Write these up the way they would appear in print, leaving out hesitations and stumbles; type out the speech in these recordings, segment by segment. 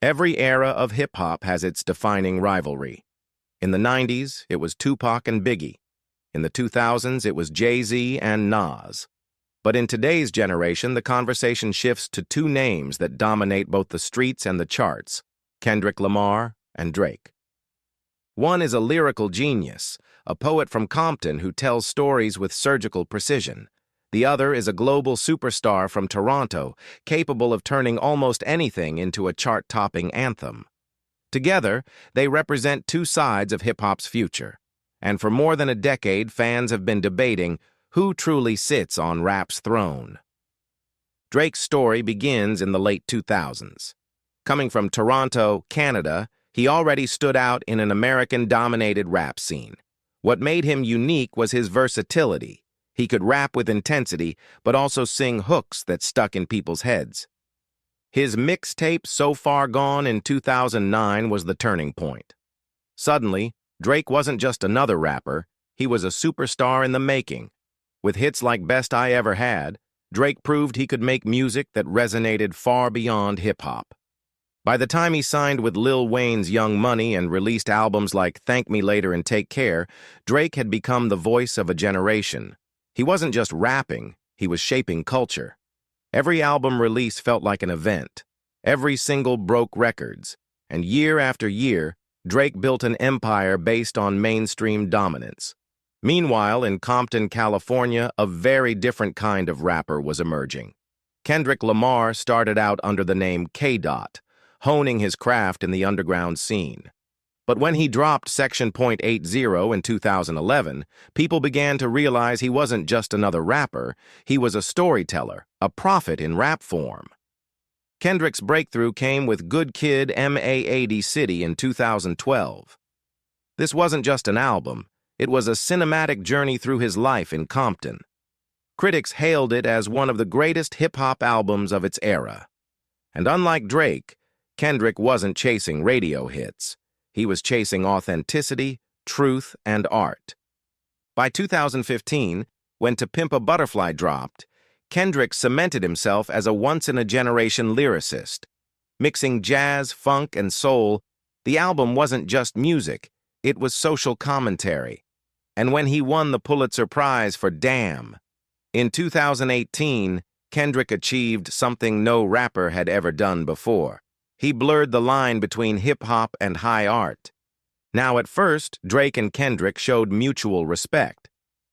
Every era of hip-hop has its defining rivalry. In the 90s, it was Tupac and Biggie. In the 2000s, it was Jay-Z and Nas. But in today's generation, the conversation shifts to two names that dominate both the streets and the charts: Kendrick Lamar and Drake. One is a lyrical genius, a poet from Compton who tells stories with surgical precision. The other is a global superstar from Toronto, capable of turning almost anything into a chart-topping anthem. Together, they represent two sides of hip-hop's future. And for more than a decade, fans have been debating who truly sits on rap's throne. Drake's story begins in the late 2000s. Coming from Toronto, Canada, he already stood out in an American-dominated rap scene. What made him unique was his versatility. He could rap with intensity, but also sing hooks that stuck in people's heads. His mixtape So Far Gone in 2009 was the turning point. Suddenly, Drake wasn't just another rapper, he was a superstar in the making. With hits like Best I Ever Had, Drake proved he could make music that resonated far beyond hip-hop. By the time he signed with Lil Wayne's Young Money and released albums like Thank Me Later and Take Care, Drake had become the voice of a generation. He wasn't just rapping, he was shaping culture. Every album release felt like an event. Every single broke records. And year after year, Drake built an empire based on mainstream dominance. Meanwhile, in Compton, California, a very different kind of rapper was emerging. Kendrick Lamar started out under the name K-Dot, honing his craft in the underground scene. But when he dropped Section .80 in 2011, people began to realize he wasn't just another rapper, he was a storyteller, a prophet in rap form. Kendrick's breakthrough came with Good Kid, M.A.A.D. City in 2012. This wasn't just an album, it was a cinematic journey through his life in Compton. Critics hailed it as one of the greatest hip-hop albums of its era. And unlike Drake, Kendrick wasn't chasing radio hits. He was chasing authenticity, truth, and art. By 2015, when To Pimp a Butterfly dropped, Kendrick cemented himself as a once-in-a-generation lyricist. Mixing jazz, funk, and soul, the album wasn't just music, it was social commentary. And when he won the Pulitzer Prize for Damn, in 2018, Kendrick achieved something no rapper had ever done before. He blurred the line between hip-hop and high art. Now, at first, Drake and Kendrick showed mutual respect.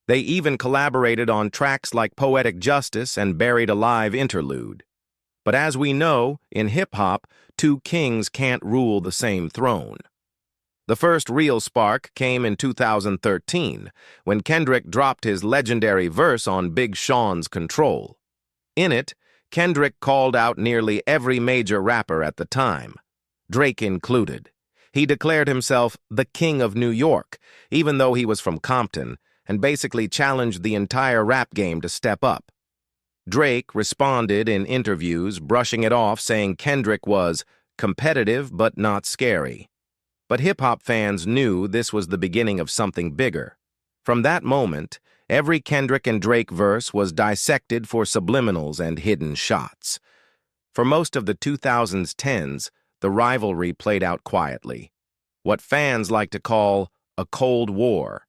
They even collaborated on tracks like Poetic Justice and Buried Alive Interlude. But as we know, in hip-hop, two kings can't rule the same throne. The first real spark came in 2013, when Kendrick dropped his legendary verse on Big Sean's Control. In it, Kendrick called out nearly every major rapper at the time, Drake included. He declared himself the King of New York, even though he was from Compton, and basically challenged the entire rap game to step up. Drake responded in interviews, brushing it off, saying Kendrick was competitive but not scary. But hip-hop fans knew this was the beginning of something bigger. From that moment, every Kendrick and Drake verse was dissected for subliminals and hidden shots. For most of the 2010s, the rivalry played out quietly, what fans like to call a Cold War.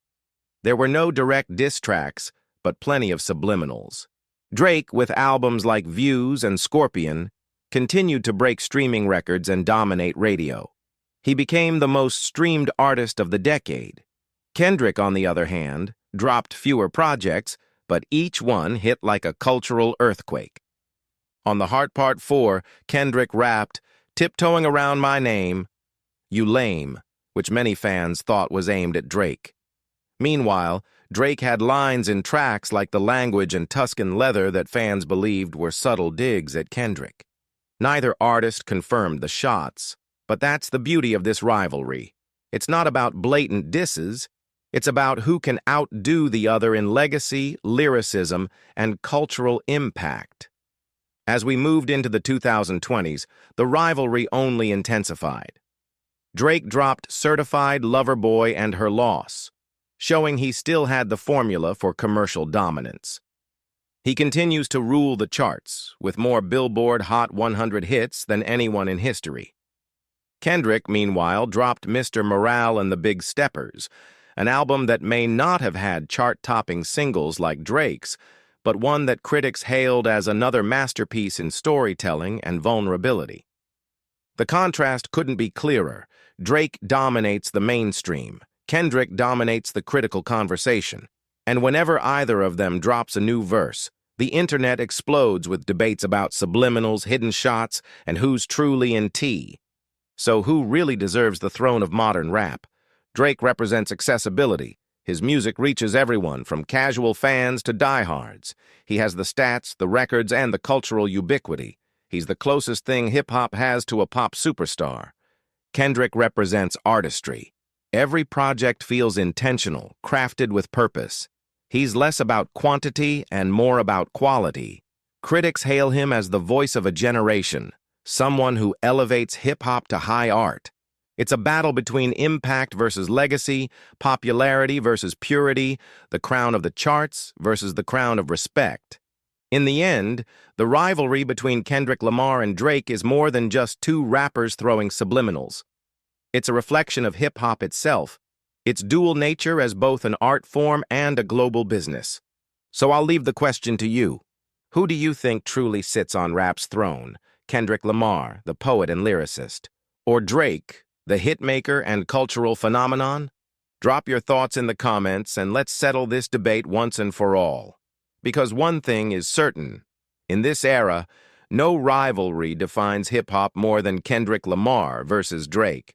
There were no direct diss tracks, but plenty of subliminals. Drake, with albums like Views and Scorpion, continued to break streaming records and dominate radio. He became the most streamed artist of the decade. Kendrick, on the other hand, dropped fewer projects, but each one hit like a cultural earthquake. On The Heart Part 4, Kendrick rapped, "Tiptoeing Around My Name, You Lame," which many fans thought was aimed at Drake. Meanwhile, Drake had lines in tracks like The Language and Tuscan Leather that fans believed were subtle digs at Kendrick. Neither artist confirmed the shots, but that's the beauty of this rivalry. It's not about blatant disses, it's about who can outdo the other in legacy, lyricism, and cultural impact. As we moved into the 2020s, the rivalry only intensified. Drake dropped Certified Lover Boy and Her Loss, showing he still had the formula for commercial dominance. He continues to rule the charts, with more Billboard Hot 100 hits than anyone in history. Kendrick, meanwhile, dropped Mr. Morale and the Big Steppers, an album that may not have had chart-topping singles like Drake's, but one that critics hailed as another masterpiece in storytelling and vulnerability. The contrast couldn't be clearer. Drake dominates the mainstream. Kendrick dominates the critical conversation. And whenever either of them drops a new verse, the internet explodes with debates about subliminals, hidden shots, and who's truly in tea. So who really deserves the throne of modern rap? Drake represents accessibility. His music reaches everyone, from casual fans to diehards. He has the stats, the records, and the cultural ubiquity. He's the closest thing hip-hop has to a pop superstar. Kendrick represents artistry. Every project feels intentional, crafted with purpose. He's less about quantity and more about quality. Critics hail him as the voice of a generation, someone who elevates hip-hop to high art. It's a battle between impact versus legacy, popularity versus purity, the crown of the charts versus the crown of respect. In the end, the rivalry between Kendrick Lamar and Drake is more than just two rappers throwing subliminals. It's a reflection of hip-hop itself, its dual nature as both an art form and a global business. So I'll leave the question to you. Who do you think truly sits on rap's throne? Kendrick Lamar, the poet and lyricist, or Drake, the hitmaker and cultural phenomenon? Drop your thoughts in the comments and let's settle this debate once and for all. Because one thing is certain, in this era, no rivalry defines hip-hop more than Kendrick Lamar versus Drake.